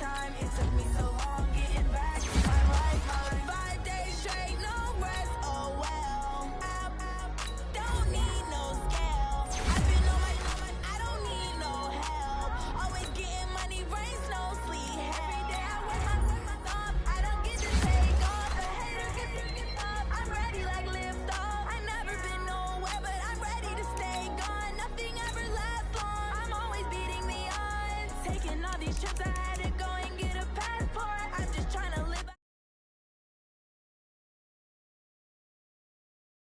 time. It took me so long getting back to my right mind. 5 days straight, no rest, oh well. Don't need no scale. I've been on my, I don't need no help. Always getting money, rains, no sleep. Every day I work my thumb. I don't get to take off. The haters get up. I'm ready like lift off. I never been nowhere, but I'm ready to stay gone. Nothing ever lasts long. I'm always beating the odds. Taking all these trips, I had to go and get a passport. I'm just trying to live.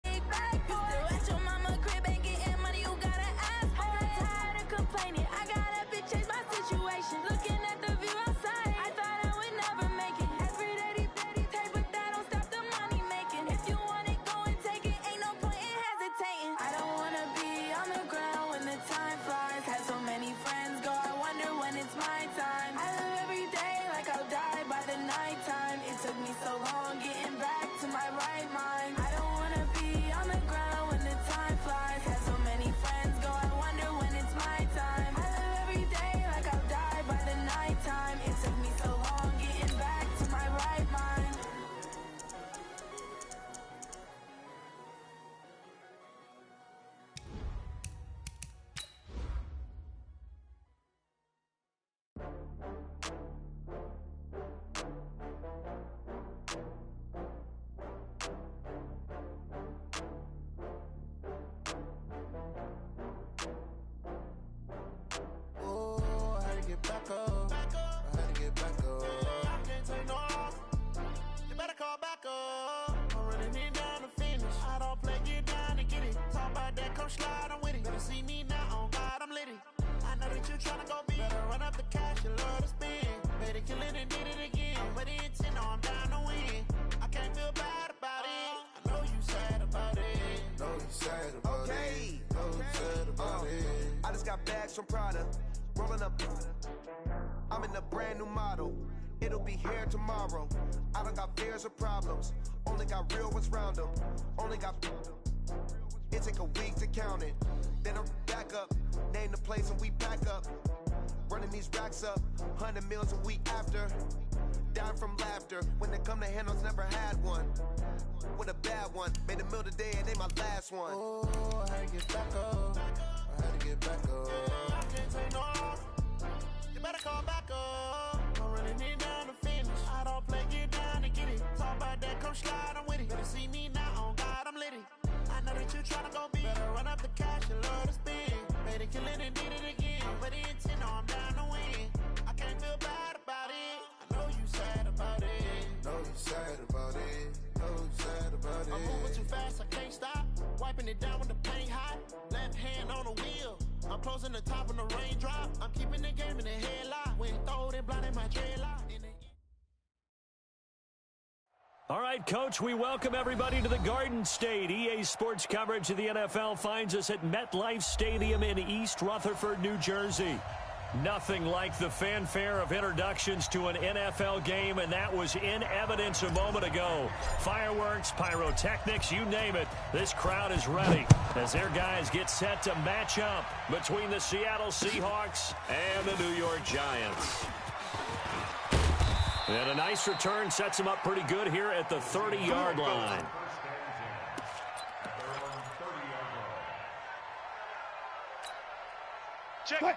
You still at your mama crib, ain't getting money, you gotta ask for it. I'm tired of complaining, I gotta change my situation. Looking at the view outside, I thought I would never make it. Every day they take, but that don't stop the money making. If you want it, go and take it, ain't no point in hesitating. I don't wanna be on the ground when the time flies. Had so many friends go, I wonder when it's my time. I live every day like I'll die by the nighttime. It took me so long getting back to my right mind. I don't wanna be on the ground when the time flies. Had so many friends go, I wonder when it's my time. I live every day like I'll die by the nighttime. It took me so long getting back to my right mind. Oh, I had to get back up. I had to get back up. I can't take no loss. You better call back up. I'm running it down to finish. I don't play, get down and get it. Talk about that, come slide, I'm with it. Better see me now, on God, I'm litty. I know that you tryna go big. Better run up the cash, you love to spend. Better kill it and did it again. But the intent, no, I'm down to win. I can't feel bad about it. I know you sad about it. Know you sad about it. Know you sad about it. I just got bags from Prada, rolling up. I'm in a brand new model. It'll be here tomorrow. I don't got fears or problems. Only got real ones round them. Only got. It take a week to count it. Then I'm back up. Name the place and we back up. Running these racks up. 100 meals a week after. Dying from laughter. When they come to handles, never had one. With a bad one. Made a meal today and they my last one. Oh, I had to get back up. I had to get back up. I can't take no loss. You better call back up. I'm running it down to finish. I don't play, get down and get it. Talk about that, come slide, I'm with it. Better see me now, on God, I'm litty. I know that you tryna go big. Better run up the cash, you love to spend. Better kill it and did it again. But the intent, no, I'm down to win. I can't feel bad about it. I know you sad about it. Know you sad about it. Know you sad about it. I'm moving too fast, I can't stop. Wiping it down when the paint hot. Left hand on the wheel. I'm closing the top when the raindrop. I'm keeping the game in the headlock. When throwed and blinding my dreadlock. All right, Coach, we welcome everybody to the Garden State. EA Sports coverage of the NFL finds us at MetLife Stadium in East Rutherford, New Jersey. Nothing like the fanfare of introductions to an NFL game, and that was in evidence a moment ago. Fireworks, pyrotechnics, you name it. This crowd is ready as their guys get set to match up between the Seattle Seahawks and the New York Giants. And a nice return sets them up pretty good here at the 30-yard line.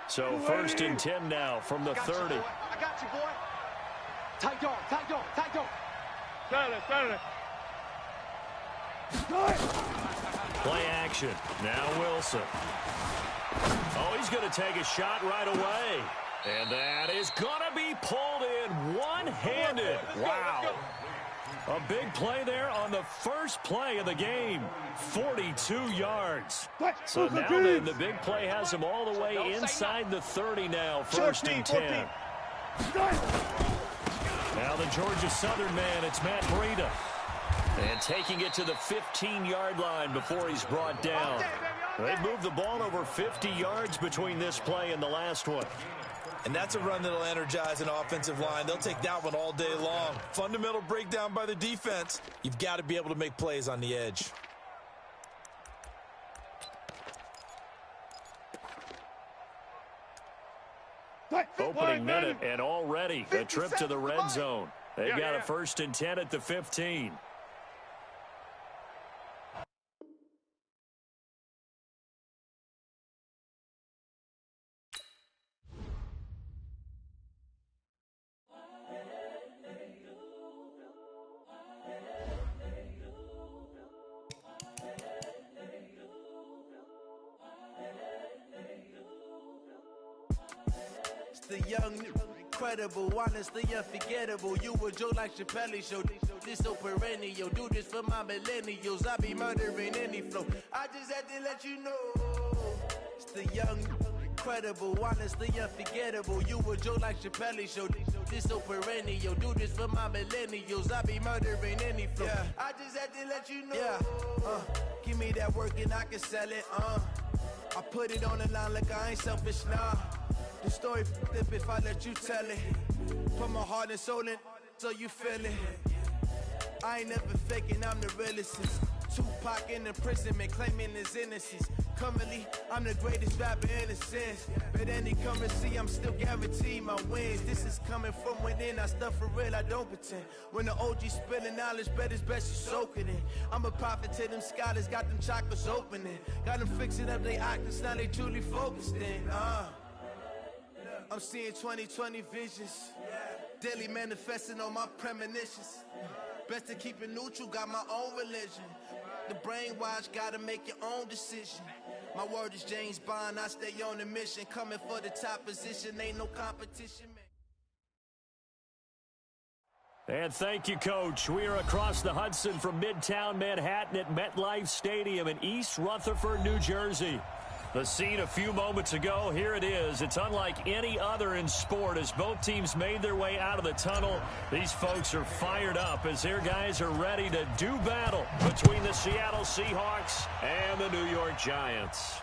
So first and 10 now from the 30. I got you, boy. Tight dog, tight dog, tight dog. Play action. Now Wilson. Oh, he's going to take a shot right away. And that is going to be pulled in one-handed. Wow. A big play there on the first play of the game. 42 yards. So now then the big play has him all the way inside the 30 now. First and 10. Now the Georgia Southern man, it's Matt Breida. And taking it to the 15-yard line before he's brought down. They've moved the ball over 50 yards between this play and the last one. And that's a run that'll energize an offensive line. They'll take that one all day long. Fundamental breakdown by the defense. You've got to be able to make plays on the edge. opening minute, and already a trip to the red zone. They've got a 1st and 10 at the 15. The young, incredible, honestly unforgettable. You a Joe like Chappelle show. This so perennial. Do this for my millennials. I be murdering any flow. I just had to let you know. It's the young, incredible, honestly unforgettable. You a Joe like Chappelle show. This so perennial. Do this for my millennials. I be murdering any flow. Yeah. I just had to let you know. Yeah. Give me that work and I can sell it. I put it on the line like I ain't selfish, nah. The story flip if I let you tell it. Put my heart and soul in so you feel it. I ain't never faking, I'm the realest. Tupac in imprisonment, claiming his innocence. Currently, I'm the greatest rapper in a sense. But any currency, I'm still guaranteed my wins. This is coming from within, I stuff for real, I don't pretend. When the OG spilling knowledge, bet it's best you soak it in. I'm a prophet to them scholars, got them chakras opening. Got them fixing up they octaves, now they truly focused in. I'm seeing 2020 visions. Daily manifesting on my premonitions. Best to keep it neutral, got my own religion. The brainwash, gotta make your own decision. My word is James Bond, I stay on the mission. Coming for the top position, ain't no competition, man. And thank you, Coach. We are across the Hudson from Midtown Manhattan at MetLife Stadium in East Rutherford, New Jersey. The scene a few moments ago, here it is. It's unlike any other in sport as both teams made their way out of the tunnel. These folks are fired up as their guys are ready to do battle between the Seattle Seahawks and the New York Giants.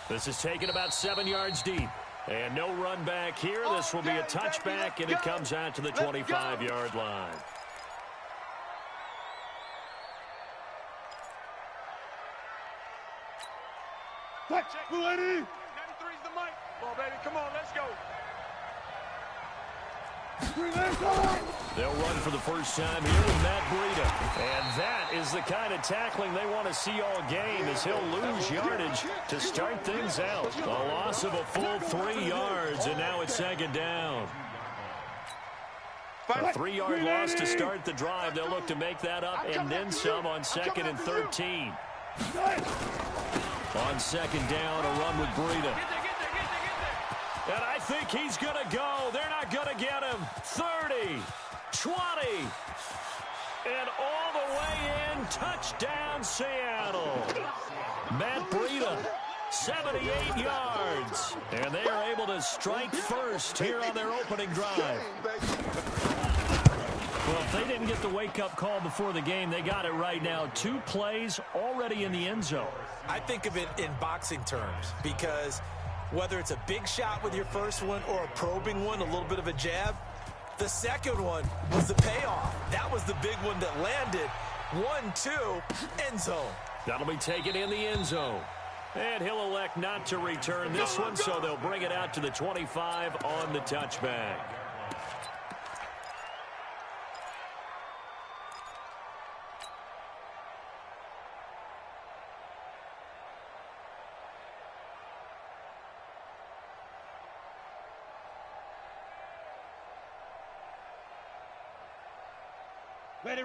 This is taken about 7 yards deep. And no run back here. This will be a touchback, and it comes out to the 25-yard line. Check, 93's the mic. Come on, baby. Come on, let's go. They'll run for the first time here with Matt Breida. And that is the kind of tackling they want to see all game as he'll lose yardage to start things out. A loss of a full 3 yards, and now it's 2nd down. A 3-yard loss to start the drive. They'll look to make that up and then some on 2nd and 13. On 2nd down, a run with Breida. And I think he's going to go. They're not going to get him. 30, 20, and all the way in. Touchdown, Seattle. Matt Breida, 78 yards. And they are able to strike first here on their opening drive. Well, if they didn't get the wake-up call before the game, they got it right now. 2 plays already in the end zone. I think of it in boxing terms because whether it's a big shot with your first one or a probing one, a little bit of a jab, the second one was the payoff. That was the big one that landed. 1-2, end zone. That'll be taken in the end zone. And he'll elect not to return this one, so they'll bring it out to the 25 on the touchback.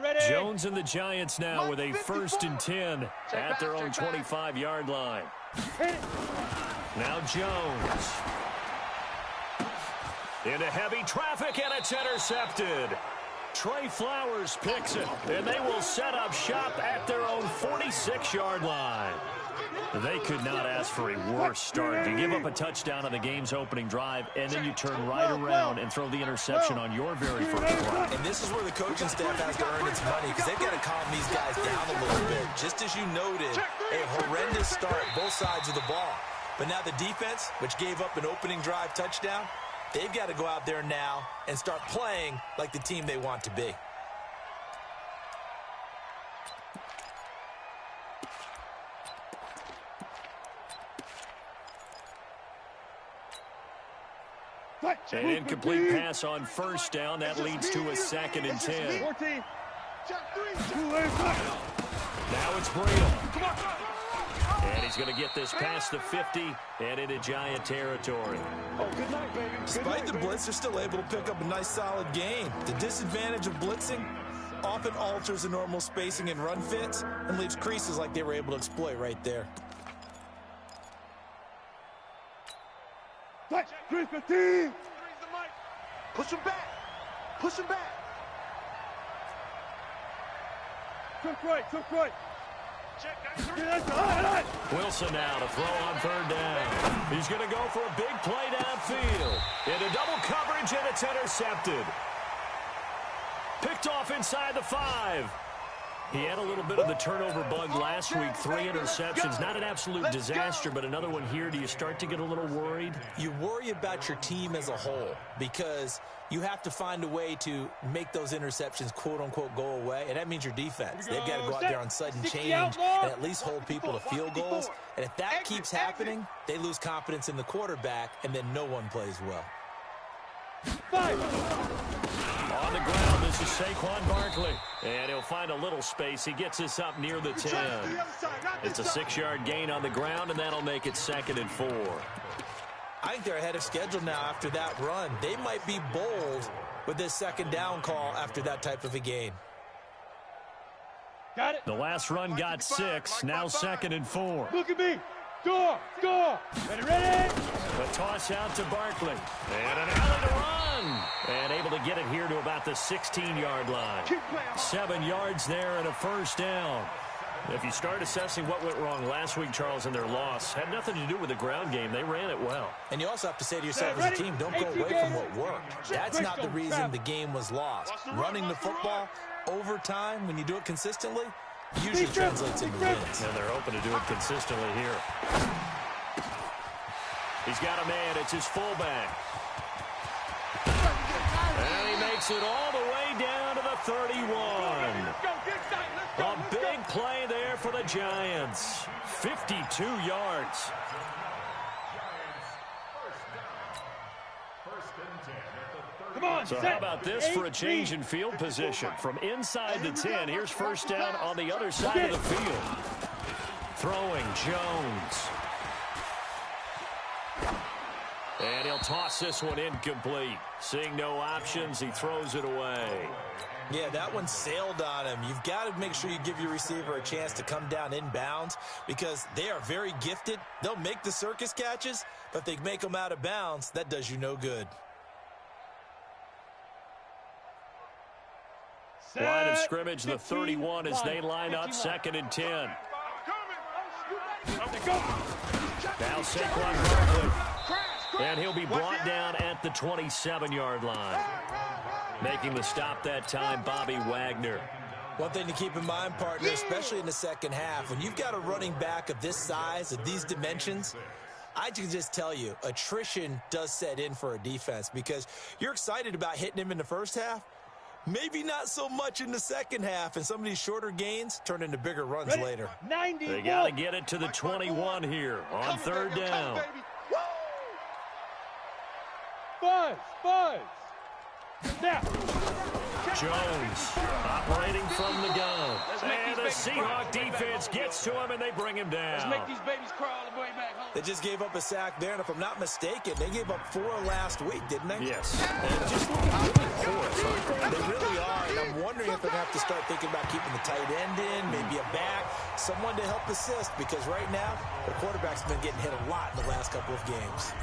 Ready. Jones and the Giants now with a 1st and 10 at their own 25-yard line. Now Jones. Into heavy traffic, and it's intercepted. Trey Flowers picks it, and they will set up shop at their own 46-yard line. They could not ask for a worse start. To give up a touchdown on the game's opening drive, and then you turn right around and throw the interception on your very first play. And this is where the coaching staff has to earn its money because they've got to calm these guys down a little bit. Just as you noted, a horrendous start, both sides of the ball. But now the defense, which gave up an opening drive touchdown, they've got to go out there now and start playing like the team they want to be. An incomplete pass on first down. That leads to a 2nd and 10. 14. Now it's Breedle. And he's going to get this past the 50 and into Giant territory. Oh, good night, baby. Despite the blitz, they're still able to pick up a nice, solid gain. The disadvantage of blitzing often alters the normal spacing and run fits and leaves creases like they were able to exploit right there. Touch, 3-15. Push him back. Push him back. Took right. Wilson now to throw on 3rd down. He's going to go for a big play downfield. Into double coverage, and it's intercepted. Picked off inside the 5. He had a little bit of the turnover bug last week. 3 interceptions. Not an absolute disaster, but another one here. Do you start to get a little worried? You worry about your team as a whole because you have to find a way to make those interceptions, quote-unquote, go away, and that means your defense. They've got to go out there on sudden change and at least hold people to field goals. And if that keeps happening, they lose confidence in the quarterback, and then no one plays well. On the ground, this is Saquon Barkley. And he'll find a little space. He gets us up near the 10. It's a 6-yard gain on the ground, and that'll make it 2nd and 4. I think they're ahead of schedule now after that run. They might be bold with this 2nd down call after that type of a gain. Got it. The last run got 6. Now 2nd and 4. Look at me. Score. Ready. The toss out to Barkley. And an alley to run. And able to get it here to about the 16-yard line. 7 yards there and a 1st down. If you start assessing what went wrong last week, Charles, in their loss, had nothing to do with the ground game. They ran it well. And you also have to say to yourself as a team, don't go away from what worked. That's not the reason the game was lost. Running the football over time, when you do it consistently, usually translates into wins. And they're hoping to do it consistently here. He's got a man. It's his fullback. And he makes it all the way down to the 31. A big play there for the Giants. 52 yards. So how about this for a change in field position? From inside the 10, here's 1st down on the other side of the field. Throwing Jones. And he'll toss this one incomplete. Seeing no options, he throws it away. Yeah, that one sailed on him. You've got to make sure you give your receiver a chance to come down inbounds because they are very gifted. They'll make the circus catches, but if they make them out of bounds, that does you no good. Line of scrimmage, the 31 as they line up 2nd and 10. Now Saquon Barkley. And he'll be brought down at the 27-yard line. Making the stop that time, Bobby Wagner. One thing to keep in mind, partner, especially in the 2nd half, when you've got a running back of this size, of these dimensions, I can just tell you, attrition does set in for a defense because you're excited about hitting him in the 1st half. Maybe not so much in the 2nd half, and some of these shorter gains turn into bigger runs later. They got to get it to the 21 here on 3rd down. Buzz. Now. Jones operating from the gun. And the Seahawk defense gets to him, and they bring him down. Let's make these babies crawl all the way back home. They just gave up a sack there, and if I'm not mistaken, they gave up 4 last week, didn't they? Yes. And just look at how many horse. They really are, and I'm wondering if they're going to have to start thinking about keeping the tight end in, maybe a back, someone to help assist, because right now, the quarterback's been getting hit a lot in the last couple of games.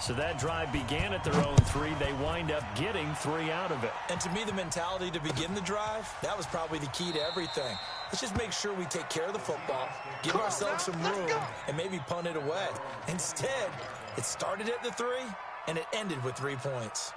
So that drive began at their own 3. They wind up getting 3 out of it. And to me, the mentality to begin the drive, that was probably the key to everything. Let's just make sure we take care of the football, give ourselves some room, and maybe punt it away. Instead, it started at the 3, and it ended with 3 points.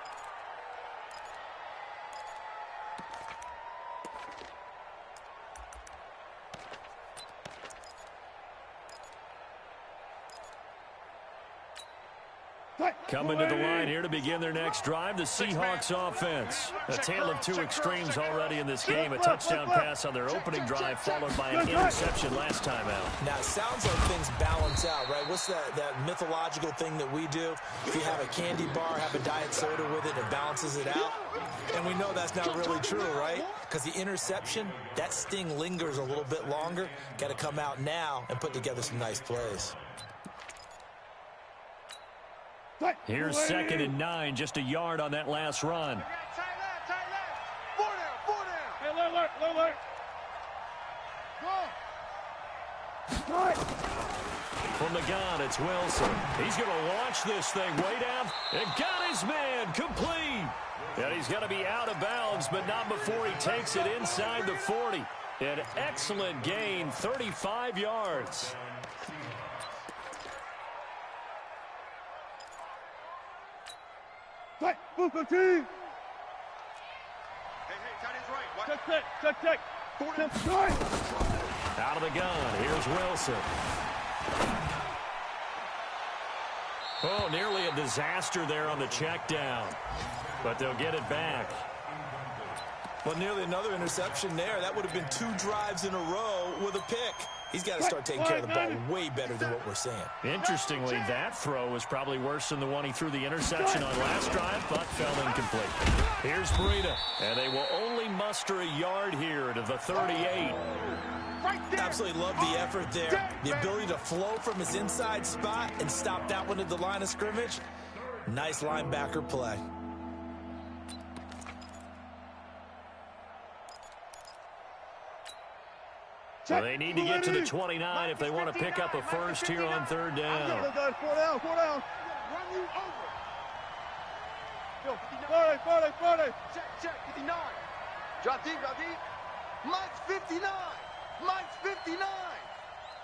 Coming to the line here to begin their next drive, the Seahawks offense. A tale of two extremes already in this game. A touchdown pass on their opening drive, followed by an interception last time out. Now, it sounds like things balance out, right? What's that mythological thing that we do? If you have a candy bar, have a diet soda with it, it balances it out. And we know that's not really true, right? Because the interception, that sting lingers a little bit longer. Got to come out now and put together some nice plays. Here's 2nd and 9, just a yard on that last run. From the gun, it's Wilson. He's going to launch this thing way down and got his man complete. And he's going to be out of bounds, but not before he takes it inside the 40. An excellent gain, 35 yards. Hey, tight end's right. Check. Out of the gun, here's Wilson. Oh, nearly a disaster there on the check down. But they'll get it back. Well, nearly another interception there. That would have been 2 drives in a row with a pick. He's got to start taking care of the ball way better than what we're seeing. Interestingly, that throw was probably worse than the one he threw the interception on last drive, but fell incomplete. Here's Breida, and they will only muster a yard here to the 38. Absolutely love the effort there. The ability to flow from his inside spot and stop that one at the line of scrimmage. Nice linebacker play. So they need to get to the 29 if they want to pick up a first here on 3rd down. 4 down. Run you over. 40. Check, 59. Drop deep. Mike's 59.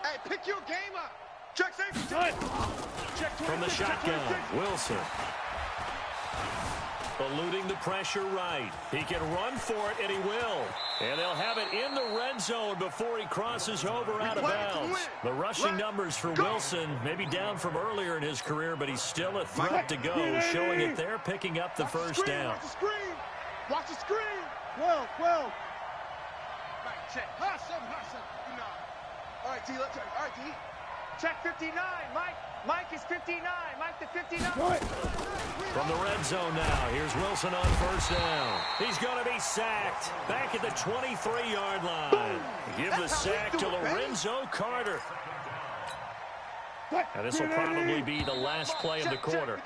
Hey, pick your game up. Check safety. Check from the shotgun, Wilson. Eluding the pressure right. He can run for it, and he will. And they'll have it in the red zone before he crosses over out of bounds. The rushing numbers for Wilson may be down from earlier in his career, but he's still a threat to go, showing it there, picking up the first down. Watch the screen. 12. Right, check. Hot 7, 59. All right, T, let's check. All right, T. Check 59, Mike is 59. Mike to 59. From the red zone now, here's Wilson on first down. He's going to be sacked back at the 23-yard line. Give the sack to Lorenzo Carter. And this will probably be the last play of the quarter.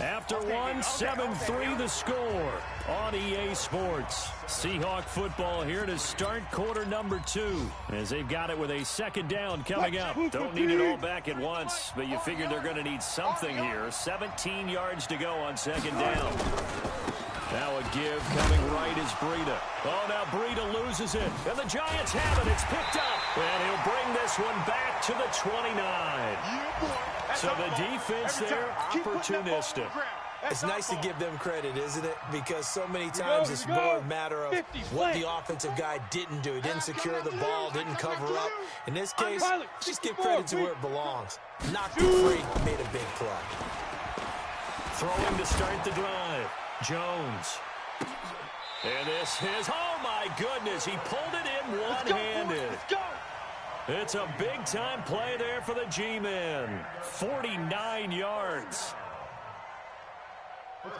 After one, 7-3 the score on EA Sports. Seahawk football here to start quarter number 2 as they've got it with a 2nd down coming up. Don't need it all back at once, but you figure they're going to need something here. 17 yards to go on 2nd down. Now a give coming right is Breida. Oh, now Breida loses it, and the Giants have it. It's picked up, and he'll bring this one back to the 29. So the defense there, opportunistic. It's nice to give them credit, isn't it? Because so many times it's more a matter of what the offensive guy didn't do. He didn't secure the ball, didn't cover up. In this case, just give credit to where it belongs. Knocked it free, made a big play. Throwing to start the drive, Jones. And this is, oh my goodness, he pulled it in one-handed. It's a big-time play there for the G-men. 49 yards.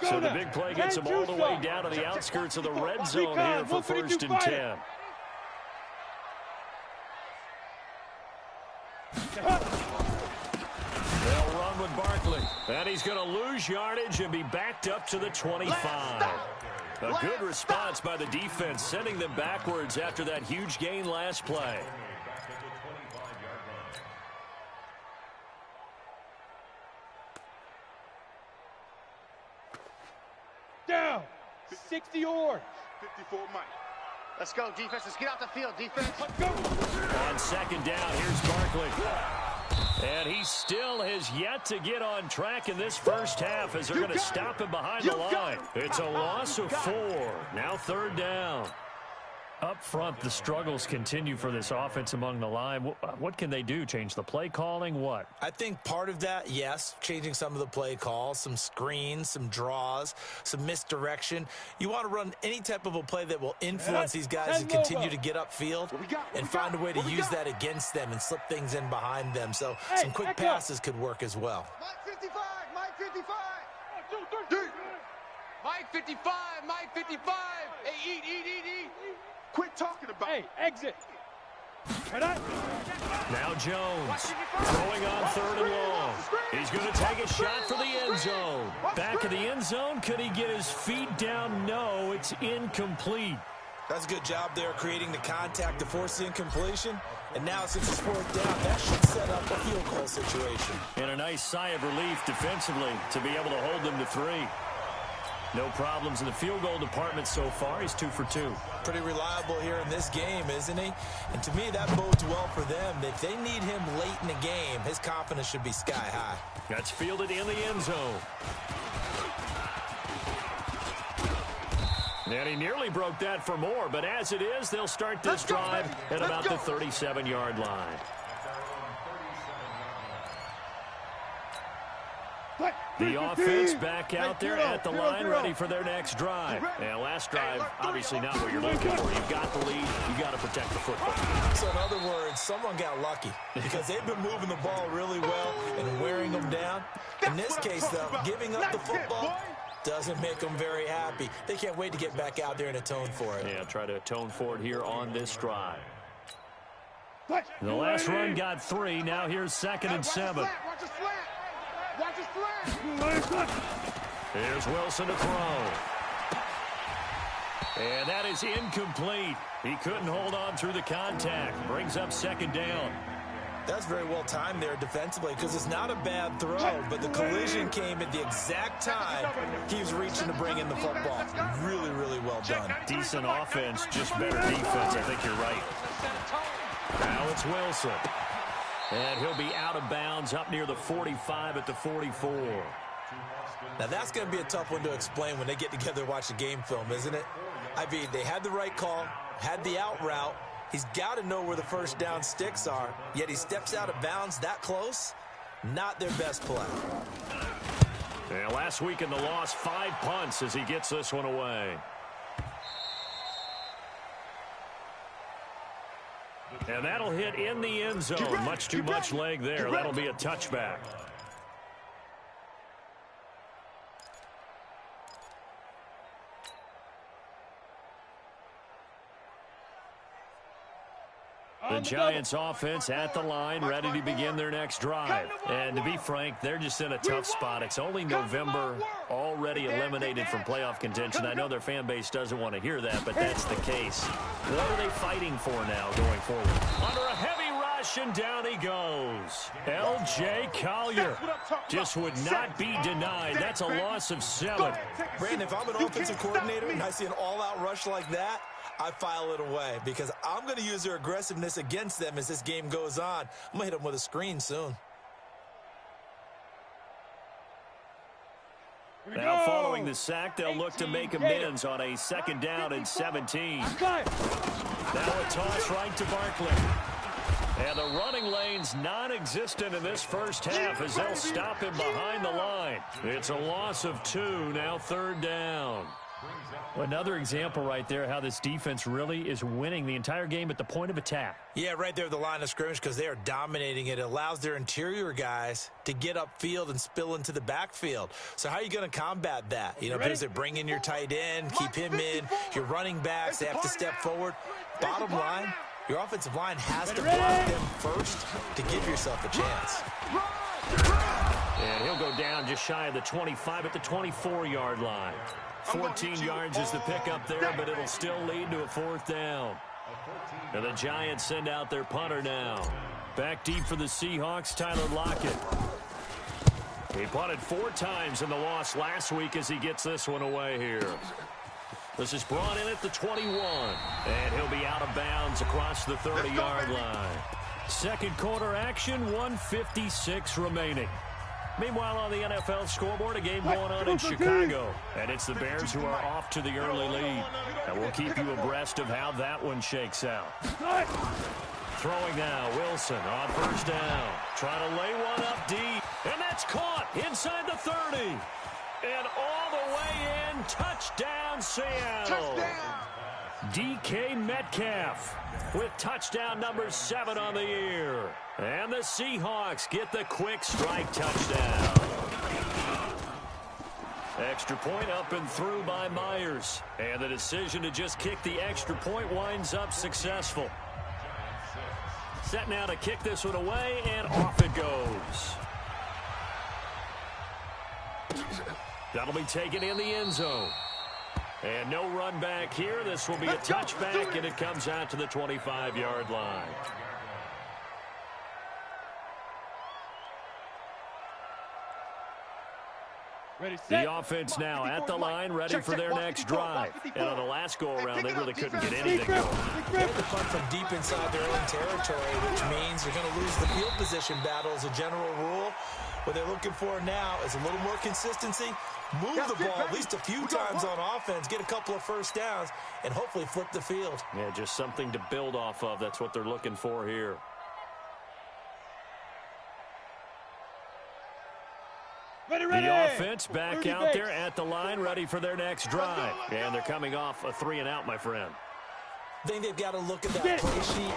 So the big play gets him all the way down to the outskirts of the red zone here for 1st and 10. They'll run with Barkley. And he's going to lose yardage and be backed up to the 25. A good response by the defense, sending them backwards after that huge gain last play. Down. 60 yards. 54 Mike. Let's go, defense. Let's get out the field, defense. Let's go. On 2nd down, here's Barkley. And he still has yet to get on track in this first half as they're going to stop him behind the line. It's a loss of 4. Now 3rd down. Up front, the struggles continue for this offense among the line. What can they do? Change the play calling? What? I think part of that, yes, changing some of the play calls, some screens, some draws, some misdirection. You want to run any type of a play that will influence these guys to continue to get upfield and find a way to use that against them and slip things in behind them. So some quick passes could work as well. Mike 55, Mike 55. 1, 2, 3. Mike 55, Mike 55. Hey, eat. Quit talking about it. Hey, exit. Now Jones throwing on 3rd and long. He's going to take a shot for the end zone. Back of the end zone. Could he get his feet down? No, it's incomplete. That's a good job there creating the contact to force the incompletion. And now since it's 4th down, that should set up a field goal situation. And a nice sigh of relief defensively to be able to hold them to 3. No problems in the field goal department so far. He's 2 for 2. Pretty reliable here in this game, isn't he? And to me, that bodes well for them. If they need him late in the game, his confidence should be sky high. That's fielded in the end zone. And he nearly broke that for more, but as it is, they'll start this drive at about the 37-yard line. The offense back out there at the line, ready for their next drive. And last drive, obviously not what you're looking for. You've got the lead. You've got to protect the football. So in other words, someone got lucky because they've been moving the ball really well and wearing them down. In this case, though, giving up the football doesn't make them very happy. They can't wait to get back out there and atone for it. Yeah, try to atone for it here on this drive. The last run got 3. Now here's 2nd and 7. Watch his flat. Here's Wilson to throw. And that is incomplete. He couldn't hold on through the contact. Brings up 2nd down. That's very well timed there defensively because it's not a bad throw, but the collision came at the exact time he was reaching to bring in the football. Really, really well done. Decent offense, just better defense. I think you're right. Now it's Wilson. And he'll be out of bounds up near the 45 at the 44. Now that's going to be a tough one to explain when they get together and watch the game film, isn't it? I mean, they had the right call, had the out route. He's got to know where the first down sticks are, yet he steps out of bounds that close. Not their best play. Yeah, last week in the loss, 5 punts as he gets this one away. And that'll hit in the end zone. Much too much leg there. That'll be a touchback. The Giants offense at the line, ready to begin their next drive. And to be frank, they're just in a tough spot. It's only November, already eliminated from playoff contention. I know their fan base doesn't want to hear that, but that's the case. What are they fighting for now going forward? Under a heavy rush, and down he goes. L.J. Collier just would not be denied. That's a loss of 7. Brandon, if I'm an offensive coordinator and I see an all-out rush like that, I file it away because I'm going to use their aggressiveness against them as this game goes on. I'm going to hit them with a screen soon. Now following the sack, they'll look to make amends on a 2nd down and 17. Now a toss right to Barkley. And the running lane's non-existent in this first half as they'll stop him behind the line. It's a loss of 2, now 3rd down. Another example right there how this defense really is winning the entire game at the point of attack. Yeah, right there at the line of scrimmage because they are dominating it. It allows their interior guys to get upfield and spill into the backfield. So how are you going to combat that? You know, because they bring in your tight end, keep him in. Your running backs, they have to step forward. Bottom line, your offensive line has to block them first to give yourself a chance. And he'll go down just shy of the 25 at the 24-yard line. 14 yards is the pickup there, but it'll still lead to a 4th down. And the Giants send out their punter now. Back deep for the Seahawks, Tyler Lockett. He punted 4 times in the loss last week as he gets this one away here. This is brought in at the 21. And he'll be out of bounds across the 30-yard line. Second quarter action, 1:56 remaining. Meanwhile, on the NFL scoreboard, a game going on in Chicago. And it's the Bears who are off to the early lead. And we'll keep you abreast of how that one shakes out. Throwing now, Wilson on first down. Trying to lay one up deep. And that's caught inside the 30. And all the way in, touchdown Seattle. Touchdown. DK Metcalf with touchdown number 7 on the year. And the Seahawks get the quick strike touchdown. Extra point up and through by Myers. And the decision to just kick the extra point winds up successful. Set now to kick this one away, and off it goes. That'll be taken in the end zone. And no run back here. This will be a touchback, and it comes out to the 25-yard line. The offense now at the line, ready for their next drive. And on the last go-around, they really couldn't get anything going. They had to punt from deep inside their own territory, which means they're going to lose the field position battle as a general rule. What they're looking for now is a little more consistency, move the ball at least a few times on offense, get a couple of first downs, and hopefully flip the field. Yeah, just something to build off of. That's what they're looking for here. The offense back out there at the line, ready for their next drive. And they're coming off a 3-and-out, my friend. I think they've got to look at that play sheet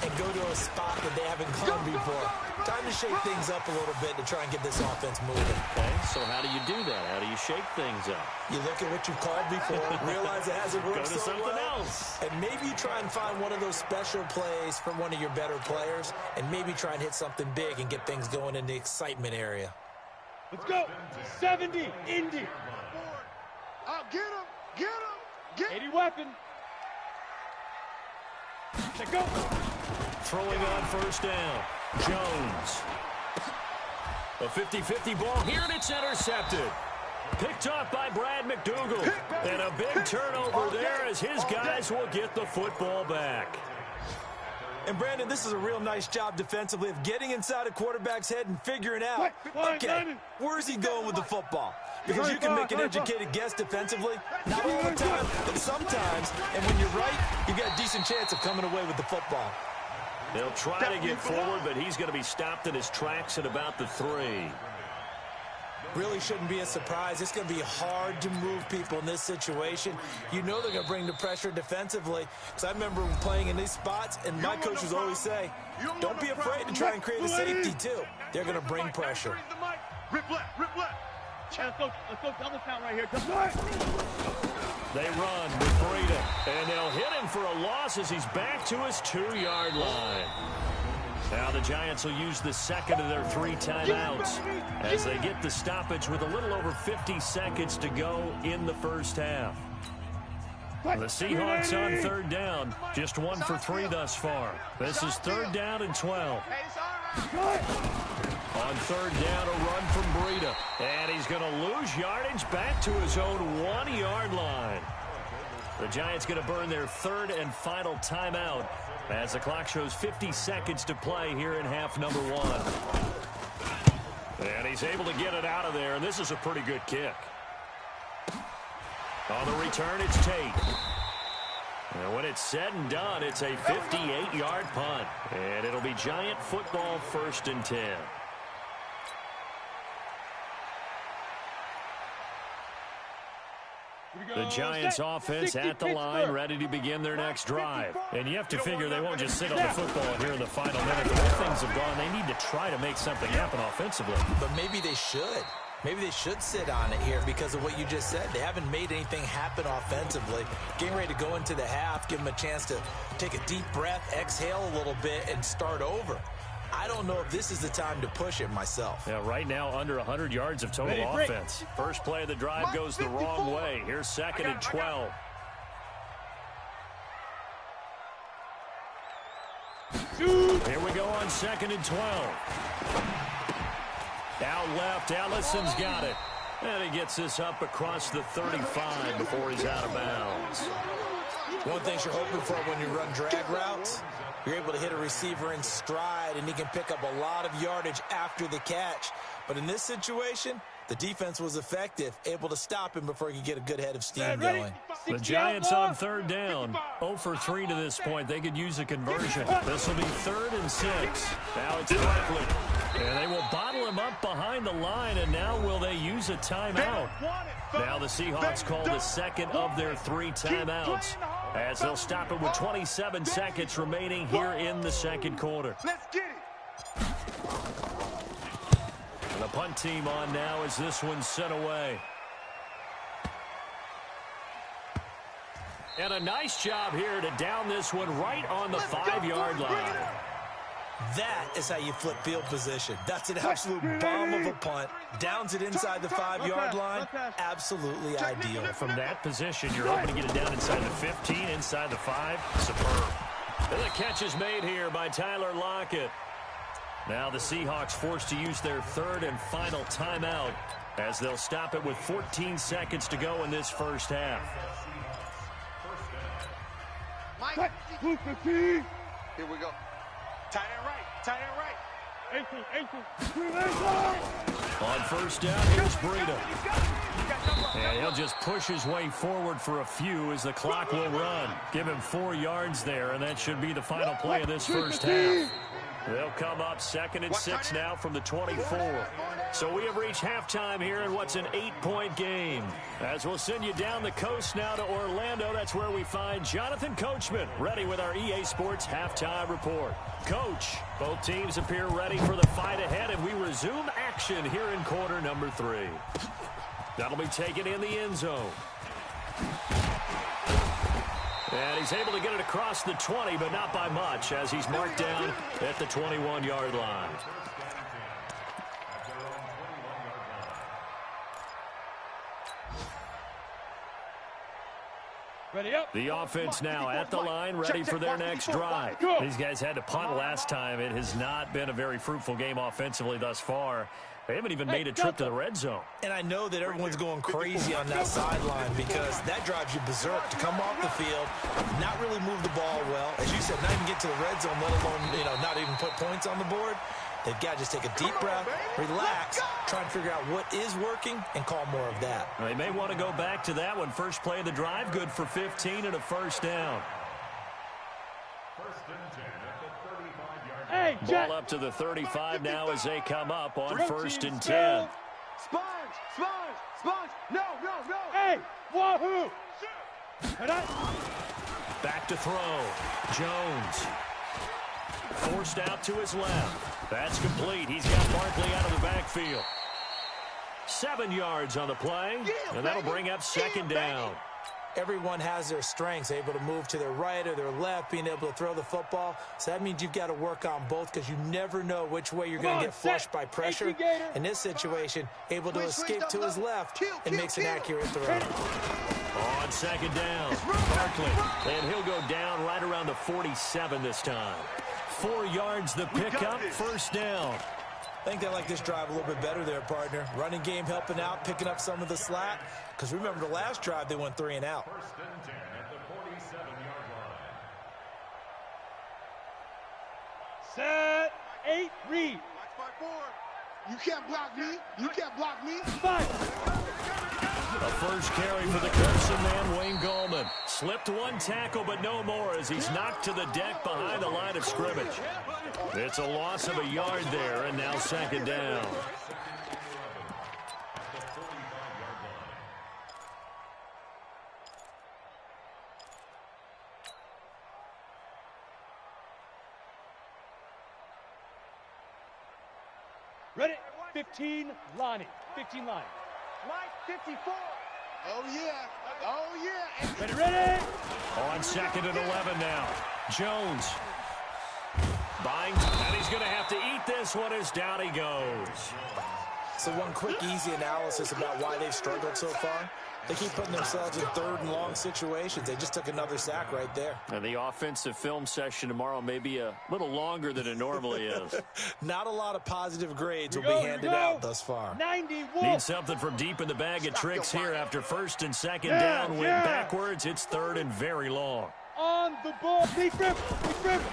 and go to a spot that they haven't gone before. Time to shake things up a little bit to try and get this offense moving. Okay, so how do you do that? How do you shake things up? You look at what you've called before, realize it hasn't worked Go to so something well, else. and maybe you try and find one of those special plays from one of your better players, and maybe try and hit something big and get things going in the excitement area. Let's go. 70, Indy. I'll get him. Get him. Get 80 weapon. Let's go. Throwing on first down. Jones. A 50-50 ball here, and it's intercepted. Picked off by Brad McDougal. And a big turnover there as his guys will get the football back. And, Brandon, this is a real nice job defensively of getting inside a quarterback's head and figuring out, okay, where's he going with the football? Because you can make an educated guess defensively, not all the time, but sometimes. And when you're right, you've got a decent chance of coming away with the football. They'll try to get forward, but he's going to be stopped in his tracks at about the 3. Really shouldn't be a surprise. It's going to be hard to move people in this situation. You know they're going to bring the pressure defensively. Because I remember playing in these spots, and my coaches always say, don't be afraid to try and create a safety, too. They're going to bring pressure. Rip left. Rip left. Let's go double count right here. They run with Breida, and they'll hit him for a loss as he's back to his 2-yard line. Now the Giants will use the second of their 3 timeouts as they get the stoppage with a little over 50 seconds to go in the first half. The Seahawks on third down, just 1 for 3 thus far. This is 3rd down and 12. On 3rd down, a run from Breida. And he's going to lose yardage back to his own 1-yard line. The Giants going to burn their 3rd and final timeout as the clock shows 50 seconds to play here in half number 1. And he's able to get it out of there, and this is a pretty good kick. On the return, it's Tate. And when it's said and done, it's a 58-yard punt. And it'll be Giant football 1st and 10. The Giants offense at the line, ready to begin their next drive. And you have to figure they won't just sit on the football here in the final minute. The way things have gone, they need to try to make something happen offensively. But maybe they should. Maybe they should sit on it here because of what you just said. They haven't made anything happen offensively. Getting ready to go into the half, give them a chance to take a deep breath, exhale a little bit, and start over. I don't know if this is the time to push it myself. Yeah, right now under 100 yards of total offense. First play of the drive goes the wrong way. Here's 2nd and 12. Here we go on 2nd and 12. Out left, Ellison's got it. And he gets this up across the 35 before he's out of bounds. One thing you're hoping for when you run drag routes, You're able to hit a receiver in stride, and he can pick up a lot of yardage after the catch. But in this situation, the defense was effective, able to stop him before he could get a good head of steam going. The Giants on third down. 0 for 3 to this point. They could use a conversion. This will be 3rd and 6. Now it's Barkley. And they will bottle him up behind the line, and now will they use a timeout? Now the Seahawks call the second of their 3 timeouts, as they'll stop it with 27 seconds remaining here in the second quarter. Let's get it. The punt team on now as this one's sent away. And a nice job here to down this one right on the 5-yard line. That is how you flip field position. That's an absolute bomb of a punt. Downs it inside the 5-yard line. Absolutely ideal. From that position, you're hoping to get it down inside the 15, inside the 5. Superb. And the catch is made here by Tyler Lockett. Now the Seahawks forced to use their 3rd and final timeout, as they'll stop it with 14 seconds to go in this first half. Mike. Here we go. Tight end right. Tight end right. On first down, here's Breida. And he'll just push his way forward for a few as the clock will run. Give him 4 yards there, and that should be the final play of this first half. They'll come up 2nd and 6 now from the 24. So we have reached halftime here in what's an 8-point game. As we'll send you down the coast now to Orlando, that's where we find Jonathan Coachman ready with our EA Sports halftime report. Coach, both teams appear ready for the fight ahead, and we resume action here in quarter number 3. That'll be taken in the end zone. And he's able to get it across the 20, but not by much, as he's marked down at the 21-yard line. Ready up. The offense now at the line, ready for their next drive. These guys had to punt last time. It has not been a very fruitful game offensively thus far. They haven't even made a trip to the red zone. And I know that everyone's going crazy on that sideline because that drives you berserk to come off the field, not really move the ball well. As you said, not even get to the red zone, let alone, not even put points on the board. They've got to just take a deep breath, relax, try and figure out what is working, and call more of that. They may want to go back to that one. First play of the drive, good for 15 and a first down. Hey, ball up to the 35 now as they come up on 1st and 10. Sponge. No. Hey, wahoo. Back to throw. Jones. Forced out to his left. That's complete. He's got Barkley out of the backfield. 7 yards on the play, and that'll bring up 2nd down. Everyone has their strengths, able to move to their right or their left, being able to throw the football. So that means you've got to work on both because you never know which way you're going to get flushed by pressure. In this situation, able to escape to his left and makes an accurate throw. On 2nd down, Barkley, and he'll go down right around the 47 this time. 4 yards the pickup, 1st down. I think they like this drive a little bit better there, partner. Running game helping out, picking up some of the slack. Because remember, the last drive, they went 3 and out. 1st and 10 at the 47-yard line. Set, 8, read. You can't block me. 5. A first carry for the Clemson man, Wayne Gallman. Slipped 1 tackle, but no more as he's knocked to the deck behind the line of scrimmage. It's a loss of a yard there, and now 2nd down. Ready? 15, Lonnie. 15, Lonnie. Mike, 54. Oh, yeah. Ready? On 2nd and 11 now. Jones. Binds, and he's going to have to eat this one as down he goes. So one quick, easy analysis about why they've struggled so far. They keep putting themselves in third and long situations. They just took another sack right there. And the offensive film session tomorrow may be a little longer than it normally is. Not a lot of positive grades will be handed out thus far. 91. Need something from deep in the bag of tricks here after first and second down. Went backwards. It's third and very long. On the ball. Deep rip.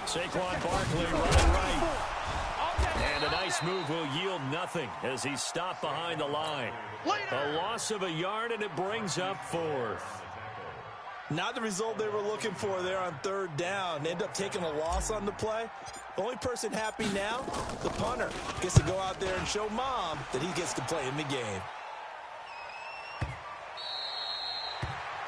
Saquon Barkley running right. And a nice move will yield nothing as he's stopped behind the line. A loss of a yard, and it brings up fourth. Not the result they were looking for there on third down. They end up taking a loss on the play. The only person happy now, the punter, gets to go out there and show mom that he gets to play in the game.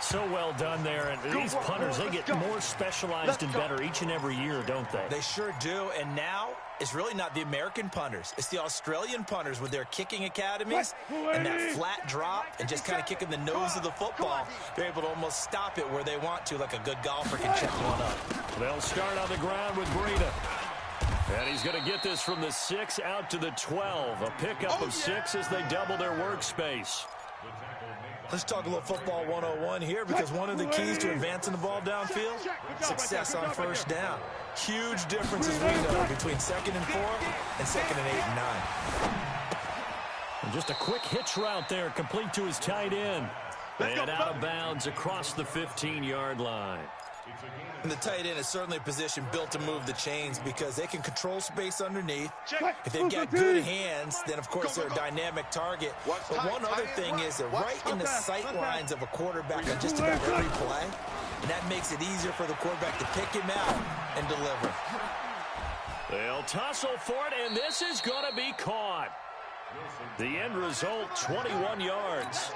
So well done there. And these punters, they get more specialized and better each and every year, don't they? They sure do. And now it's really not the American punters. It's the Australian punters with their kicking academies and that flat drop and just kind of kicking the nose of the football. They're able to almost stop it where they want to, like a good golfer can check one up. They'll start on the ground with Breida. And he's going to get this from the 6 out to the 12. A pickup of 6 as they double their workspace. Let's talk a little football 101 here, because one of the keys to advancing the ball downfield, success on first down. Huge differences we know between 2nd and 4 and 2nd and 8 and 9. And just a quick hitch route there, complete to his tight end. And out of bounds across the 15-yard line. And the tight end is certainly a position built to move the chains because they can control space underneath. If they've got good hands, then, of course, they're a dynamic target. But one other thing is they're right in the sight lines of a quarterback on just about every play. And that makes it easier for the quarterback to pick him out and deliver. They'll tussle for it, and this is going to be caught. The end result, 21 yards.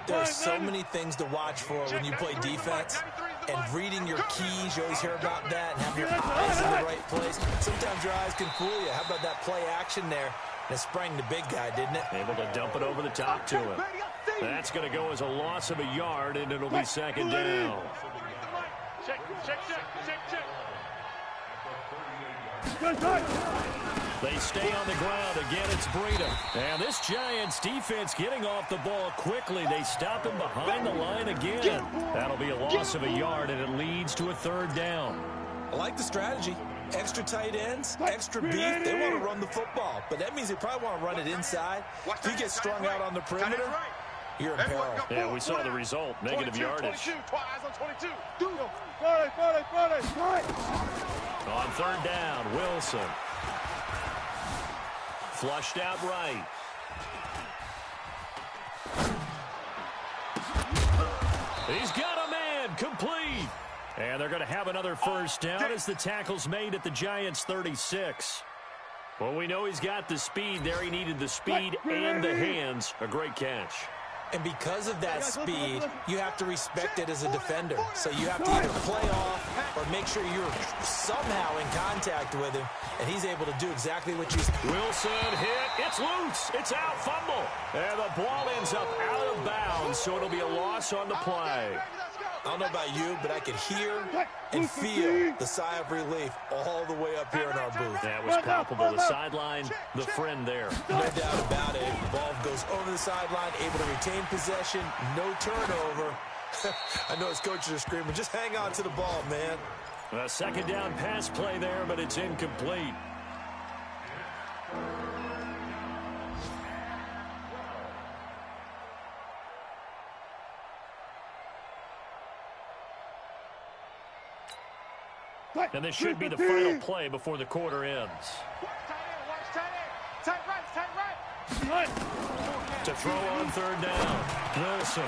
There are so many things to watch for when you play defense, and reading your keys, you always hear about that, and having your eyes in the right place. Sometimes your eyes can fool you. How about that play action there? And it sprang the big guy, didn't it? Able to dump it over the top to him. That's going to go as a loss of a yard, and it'll be second down. Check. They stay on the ground. Again, it's Breida. And this Giants defense getting off the ball quickly. They stop him behind the line again. That'll be a loss of a yard, and it leads to a third down. I like the strategy. Extra tight ends, extra beef. They want to run the football, but that means they probably want to run it inside. If you get strung out on the perimeter, you're in peril. Yeah, we saw the result. Negative yardage. On third down, Wilson. Flushed out right. He's got a man, complete. And they're going to have another first down as the tackle's made at the Giants' 36. Well, we know he's got the speed there. He needed the speed and the hands. A great catch. And because of that speed, you have to respect it as a defender. So you have to either play off or make sure you're somehow in contact with him, and he's able to do exactly what you said. Wilson hit. It's loose. It's out. Fumble. And the ball ends up out of bounds, so it'll be a loss on the play. I don't know about you, but I could hear and feel the sigh of relief all the way up here in our booth. That was palpable. The sideline, the friend there. No doubt about it. The ball goes over the sideline, able to retain possession, no turnover. I know his coaches are screaming, just hang on to the ball, man. A second down pass play there, but it's incomplete. And this should be the final play before the quarter ends. Tight right. To throw on third down, Wilson.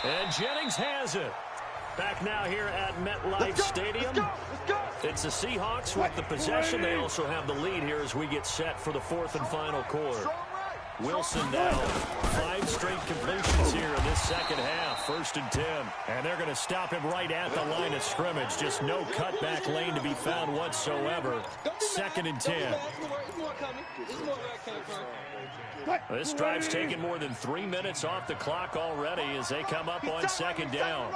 And Jennings has it. Back now here at MetLife Stadium. It's the Seahawks with the possession. They also have the lead here as we get set for the fourth and final quarter. Wilson now 5 straight completions here in this second half. 1st and 10. And they're going to stop him right at the line of scrimmage. Just no cutback lane to be found whatsoever. 2nd and 10. This drive's taken more than 3 minutes off the clock already as they come up on 2nd down.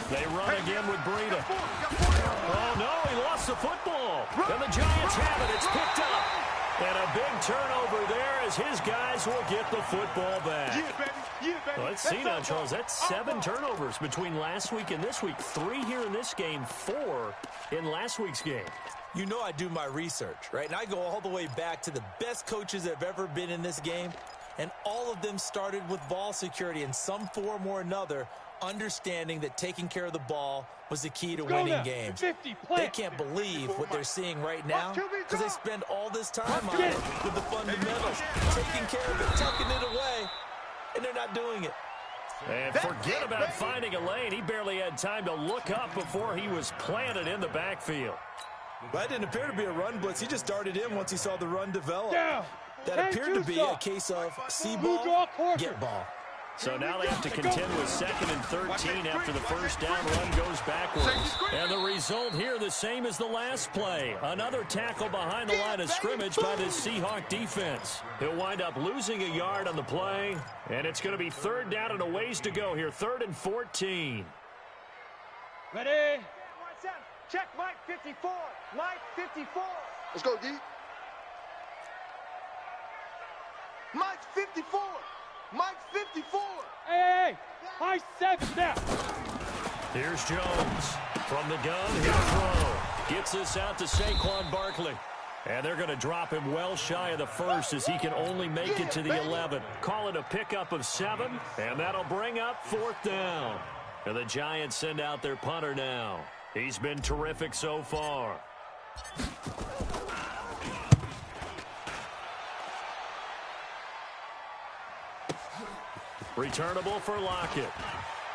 They run again with Breida. Oh, no, he lost the football. And the Giants have it. It's picked up. And a big turnover there as his guys will get the football back. Yeah, baby. Yeah, baby. Well, let's see now, Charles. That's 7 turnovers between last week and this week. 3 here in this game, 4 in last week's game. You know I do my research, right? And I go all the way back to the best coaches that have ever been in this game. And all of them started with ball security in some form or another, understanding that taking care of the ball was the key to winning games. They can't believe what they're seeing right now because they spend all this time on it with the fundamentals, taking care of it, tucking it away, and they're not doing it. And forget about finding a lane. He barely had time to look up before he was planted in the backfield. Well, that didn't appear to be a run blitz. He just darted in once he saw the run develop. That appeared to be a case of see ball, get ball. So now they have to contend with 2nd and 13 after the first down run goes backwards. And the result here the same as the last play. Another tackle behind the line of scrimmage by the Seahawk defense. He'll wind up losing a yard on the play. And it's going to be 3rd down and a ways to go here. 3rd and 14. Ready? Check Mike 54. Mike 54. Let's go, D. Mike 54. Mike 54. Hey, high 7 now. Here's Jones from the gun. He'll throw. Gets this out to Saquon Barkley. And they're going to drop him well shy of the first as he can only make it to the 11. Call it a pickup of 7, and that'll bring up 4th down. And the Giants send out their punter now. He's been terrific so far. Returnable for Lockett.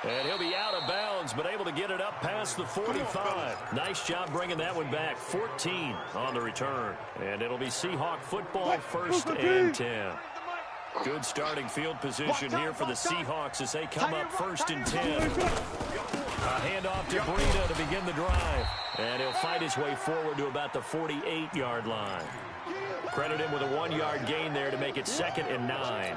And he'll be out of bounds, but able to get it up past the 45. Nice job bringing that one back. 14 on the return. And it'll be Seahawk football, 1st and 10. Good starting field position here for the Seahawks as they come up 1st and 10. A handoff to Breida to begin the drive. And he'll fight his way forward to about the 48-yard line. Credit him with a 1-yard gain there to make it 2nd and 9.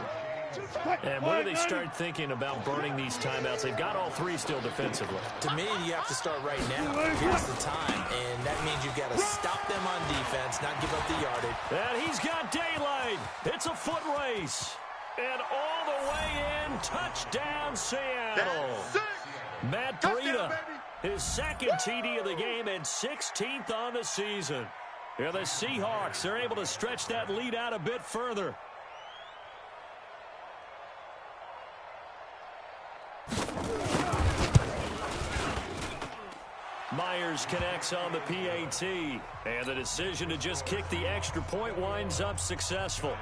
And when do they start thinking about burning these timeouts? They've got all 3 still defensively. To me, you have to start right now. Here's the time, and that means you've got to stop them on defense, not give up the yardage. And he's got daylight. It's a foot race. And all the way in, touchdown Seattle. Matt Breida, his 2nd TD of the game and 16th on the season. Yeah, the Seahawks, they're able to stretch that lead out a bit further. Myers connects on the PAT, and the decision to just kick the extra point winds up successful.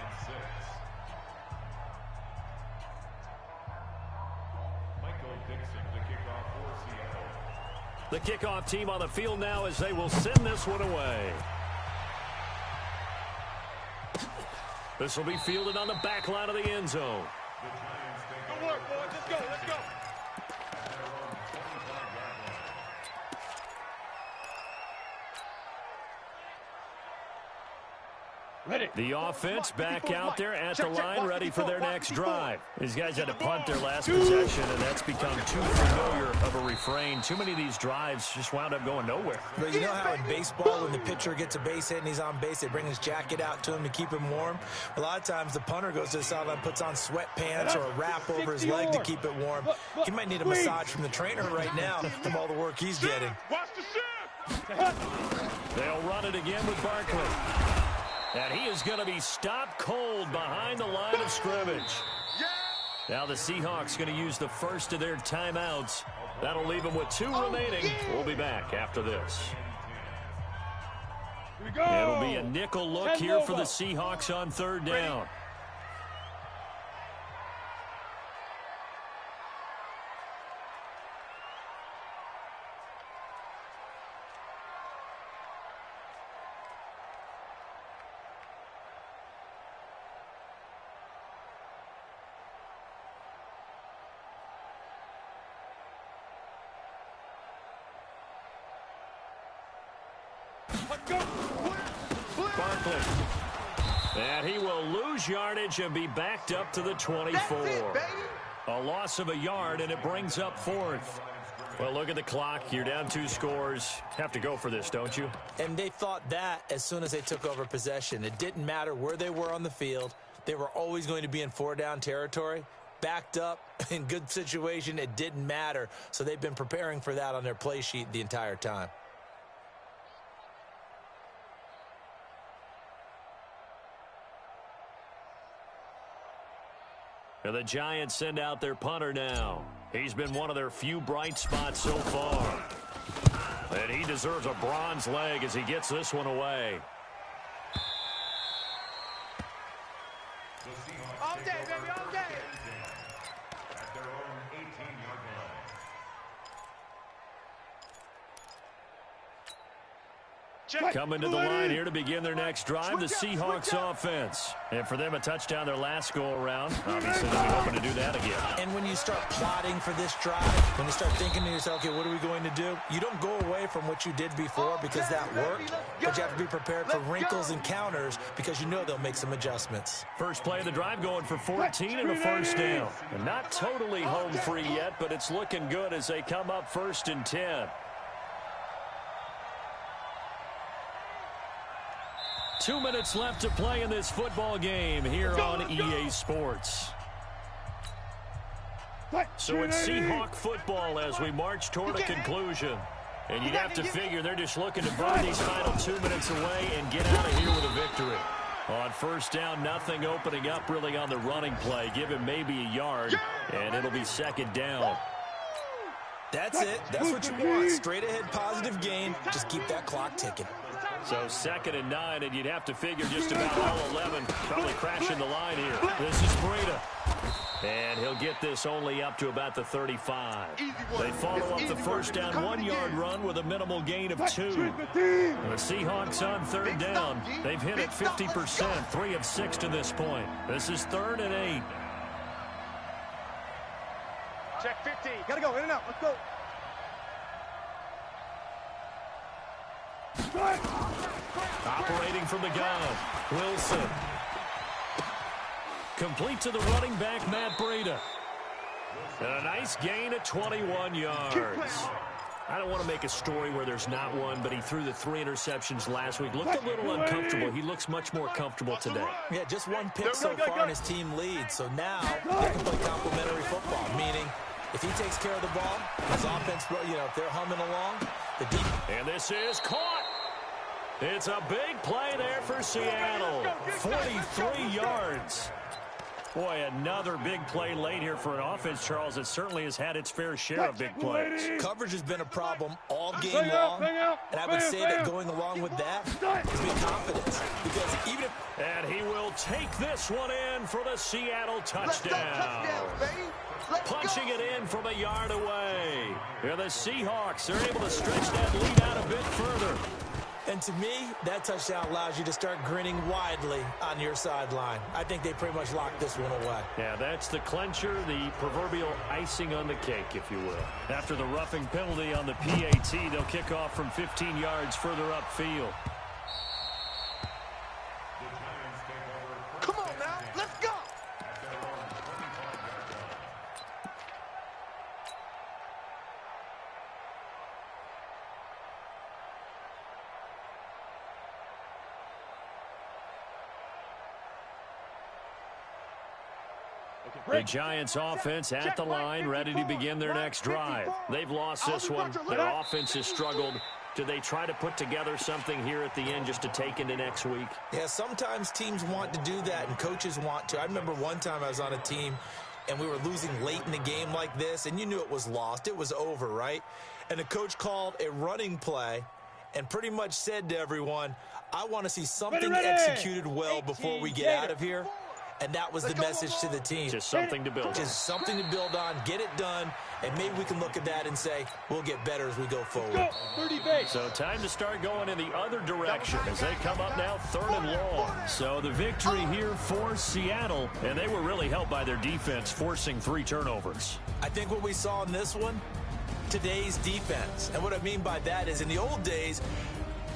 The kickoff team on the field now as they will send this one away. This will be fielded on the back line of the end zone. Good work, boys. Let's go. Let's go. Ready. The offense back out there at the line, ready for their next drive. These guys had to punt their last possession, and that's become too familiar of a refrain. Too many of these drives just wound up going nowhere. But you know how in baseball, when the pitcher gets a base hit and he's on base, they bring his jacket out to him to keep him warm? A lot of times the punter goes to the sideline, puts on sweatpants or a wrap over his leg to keep it warm. He might need a massage from the trainer right now from all the work he's getting. Watch the shift. They'll run it again with Barkley. And he is going to be stopped cold behind the line of scrimmage. Now the Seahawks going to use the first of their timeouts. That'll leave them with 2 remaining. We'll be back after this. It'll be a nickel look here for the Seahawks on 3rd down. Barkley. And he will lose yardage and be backed up to the 24. A loss of a yard, and it brings up 4th. Well, look at the clock. You're down 2 scores. Have to go for this, don't you? And they thought that as soon as they took over possession. It didn't matter where they were on the field. They were always going to be in 4-down territory. Backed up, in good situation, it didn't matter. So they've been preparing for that on their play sheet the entire time. And the Giants send out their punter now. He's been one of their few bright spots so far. And he deserves a bronze leg as he gets this one away. All day, baby, all day. At their own 18-yard line. Coming to the line here to begin their next drive, the Seahawks offense. And for them, a touchdown their last go-around. Obviously, they'll be hoping to do that again. And when you start plotting for this drive, when you start thinking to yourself, okay, what are we going to do? You don't go away from what you did before because that worked, but you have to be prepared for wrinkles and counters because you know they'll make some adjustments. First play of the drive going for 14 and a first down. And not totally home free yet, but it's looking good as they come up 1st and 10. 2 minutes left to play in this football game here on EA Sports. So it's Seahawk football as we march toward a conclusion. And you'd have to figure they're just looking to burn these final 2 minutes away and get out of here with a victory. On first down, nothing opening up really on the running play. Give him maybe a yard, and it'll be 2nd down. That's it. That's what you want. Straight ahead positive gain. Just keep that clock ticking. So 2nd and 9, and you'd have to figure just about all 11 probably crashing the line here. This is Breida. And he'll get this only up to about the 35. They follow up the first down 1-yard run with a minimal gain of 2. The Seahawks on 3rd down. They've hit it 50%, 3 of 6 to this point. This is 3rd and 8. Check 50. Gotta go, in and out. Let's go. Operating from the gun, Wilson. Complete to the running back, Matt Breida. And a nice gain of 21 yards. I don't want to make a story where there's not one, but he threw the 3 interceptions last week. Looked a little uncomfortable. He looks much more comfortable today. Yeah, just 1 pick so far and his team leads. So now they can play complementary football, meaning if he takes care of the ball, his offense, if they're humming along, the deep. And this is caught. It's a big play there for Seattle. 43 yards. Boy, another big play late here for an offense, Charles, that certainly has had its fair share of big plays. Coverage has been a problem all game long, and I would say that going along with that has been confidence. Because even if... And he will take this one in for the Seattle touchdown. Punching it in from a yard away. And the Seahawks are able to stretch that lead out a bit further. And to me, that touchdown allows you to start grinning widely on your sideline. I think they pretty much locked this one away. Yeah, that's the clincher, the proverbial icing on the cake, if you will. After the roughing penalty on the PAT, they'll kick off from 15 yards further upfield. Come on now, let's go. The Giants offense at the line, ready to begin their next drive. They've lost this one. Their offense has struggled. Do they try to put together something here at the end just to take into next week? Yeah, sometimes teams want to do that and coaches want to. I remember one time I was on a team and we were losing late in the game like this, and you knew it was lost. It was over, right? And the coach called a running play and pretty much said to everyone, I want to see something executed well before we get out of here. And that was the message to the team. Just something to build on. Just something to build on, get it done, and maybe we can look at that and say, we'll get better as we go forward. So time to start going in the other direction as they come up now 3rd and long. So the victory here for Seattle, and they were really helped by their defense, forcing 3 turnovers. I think what we saw in this one, today's defense. And what I mean by that is in the old days,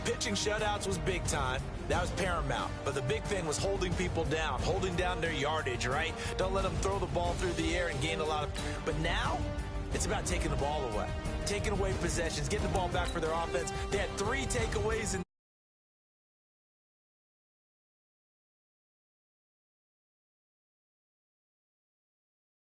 pitching shutouts was big time. That was paramount. But the big thing was holding people down, holding down their yardage, right? Don't let them throw the ball through the air and gain a lot of... But now, it's about taking the ball away. taking away possessions, getting the ball back for their offense. They had 3 takeaways in